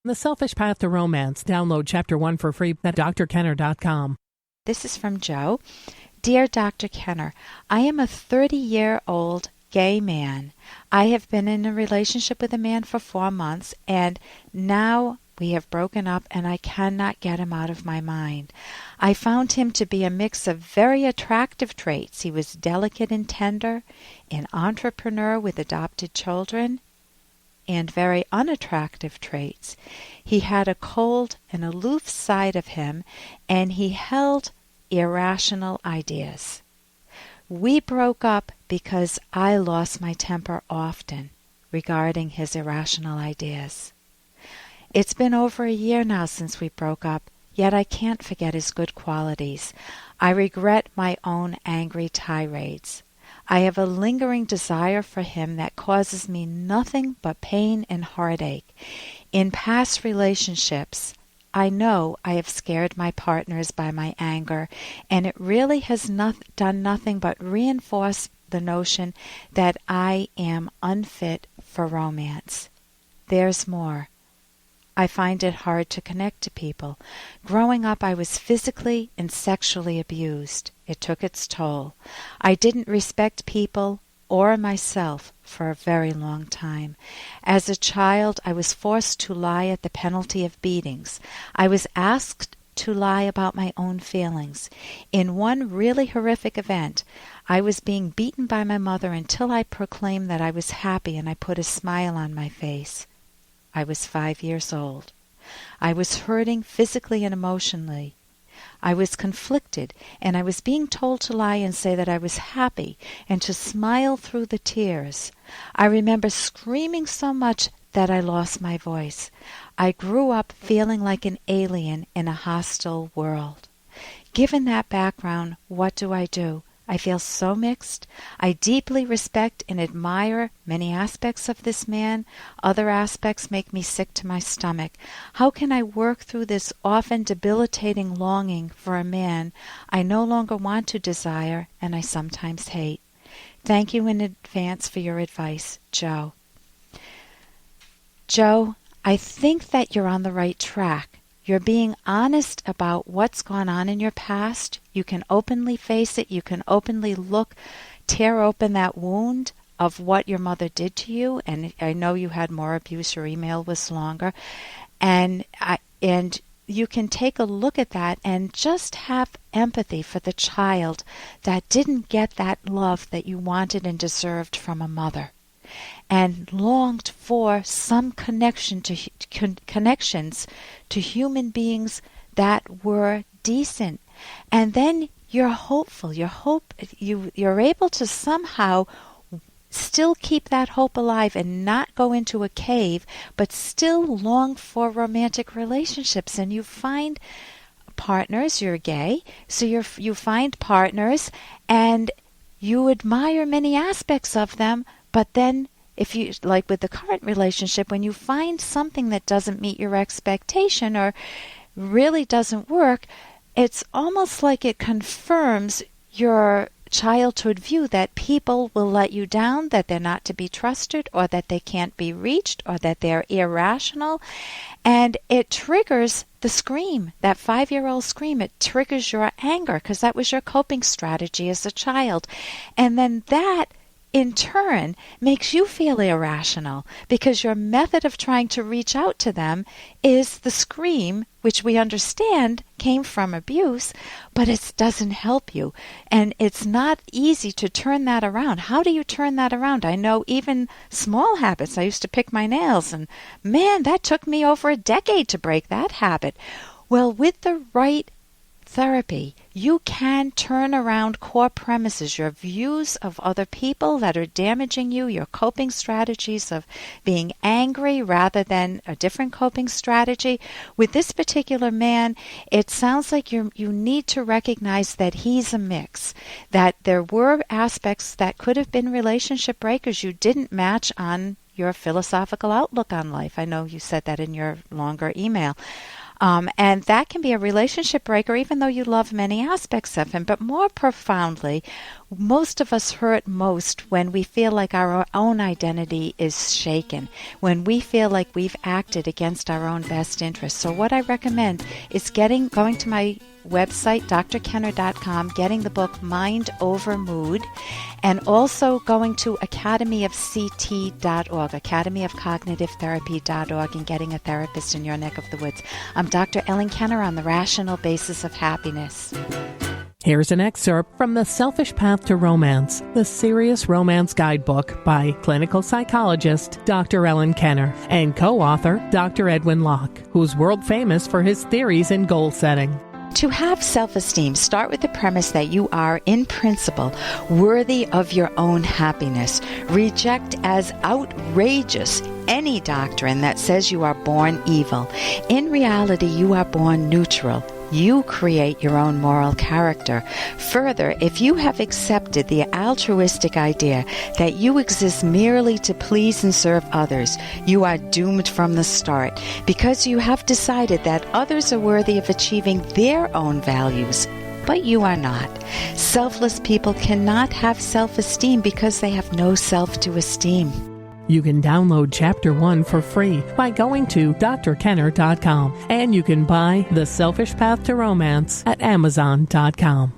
The Selfish Path to Romance. Download Chapter 1 for free at drkenner.com. This is from Joe. Dear Dr. Kenner, I am a 30-year-old gay man. I have been in a relationship with a man for 4 months, and now we have broken up, and I cannot get him out of my mind. I found him to be a mix of very attractive traits. He was delicate and tender, an entrepreneur with adopted children, and very unattractive traits. He had a cold and aloof side of him, and he held irrational ideas. We broke up because I lost my temper often regarding his irrational ideas. It's been over a year now since we broke up, yet I can't forget his good qualities. I regret my own angry tirades. I have a lingering desire for him that causes me nothing but pain and heartache. In past relationships, I know I have scared my partners by my anger, and it really has done nothing but reinforce the notion that I am unfit for romance. There's more. I find it hard to connect to people. Growing up, I was physically and sexually abused. It took its toll. I didn't respect people or myself for a very long time. As a child, I was forced to lie at the penalty of beatings. I was asked to lie about my own feelings. In one really horrific event, I was being beaten by my mother until I proclaimed that I was happy and I put a smile on my face. I was 5 years old. I was hurting physically and emotionally. I was conflicted, and I was being told to lie and say that I was happy and to smile through the tears. I remember screaming so much that I lost my voice. I grew up feeling like an alien in a hostile world. Given that background, what do? I feel so mixed. I deeply respect and admire many aspects of this man. Other aspects make me sick to my stomach. How can I work through this often debilitating longing for a man I no longer want to desire and I sometimes hate? Thank you in advance for your advice, Joe. Joe, I think that you're on the right track. You're being honest about what's gone on in your past. You can openly face it. You can openly tear open that wound of what your mother did to you. And I know you had more abuse. Your email was longer. And you can take a look at that and just have empathy for the child that didn't get that love that you wanted and deserved from a mother, and longed for some connections to human beings that were decent. And then you're hopeful. You're able to somehow still keep that hope alive and not go into a cave, but still long for romantic relationships. And you find partners. You're gay, so you find partners, and you admire many aspects of them. But then, if you, like with the current relationship, when you find something that doesn't meet your expectation or really doesn't work, it's almost like it confirms your childhood view that people will let you down, that they're not to be trusted, or that they can't be reached, or that they're irrational. And it triggers the scream, that 5-year-old scream. It triggers your anger because that was your coping strategy as a child. And then that in turn makes you feel irrational because your method of trying to reach out to them is the scream, which we understand came from abuse, but it doesn't help you. And it's not easy to turn that around. How do you turn that around? I know even small habits. I used to pick my nails, and man, that took me over a decade to break that habit. Well, with the right therapy, you can turn around core premises, your views of other people that are damaging you, your coping strategies of being angry rather than a different coping strategy. With this particular man, it sounds like you need to recognize that he's a mix, that there were aspects that could have been relationship breakers. You didn't match on your philosophical outlook on life. I know you said that in your longer email. And that can be a relationship breaker, even though you love many aspects of him. But more profoundly, most of us hurt most when we feel like our own identity is shaken, when we feel like we've acted against our own best interests. So what I recommend is going to my website, drkenner.com, getting the book Mind Over Mood, and also going to academyofct.org, academyofcognitivetherapy.org, and getting a therapist in your neck of the woods. I'm Dr. Ellen Kenner on the Rational Basis of Happiness. Here's an excerpt from The Selfish Path to Romance, the Serious Romance Guidebook by clinical psychologist Dr. Ellen Kenner and co-author Dr. Edwin Locke, who's world famous for his theories in goal setting. To have self-esteem, start with the premise that you are, in principle, worthy of your own happiness. Reject as outrageous any doctrine that says you are born evil. In reality, you are born neutral. You create your own moral character. Further, if you have accepted the altruistic idea that you exist merely to please and serve others, you are doomed from the start, because you have decided that others are worthy of achieving their own values, but you are not. Selfless people cannot have self-esteem because they have no self to esteem. You can download Chapter 1 for free by going to drkenner.com, and you can buy The Selfish Path to Romance at amazon.com.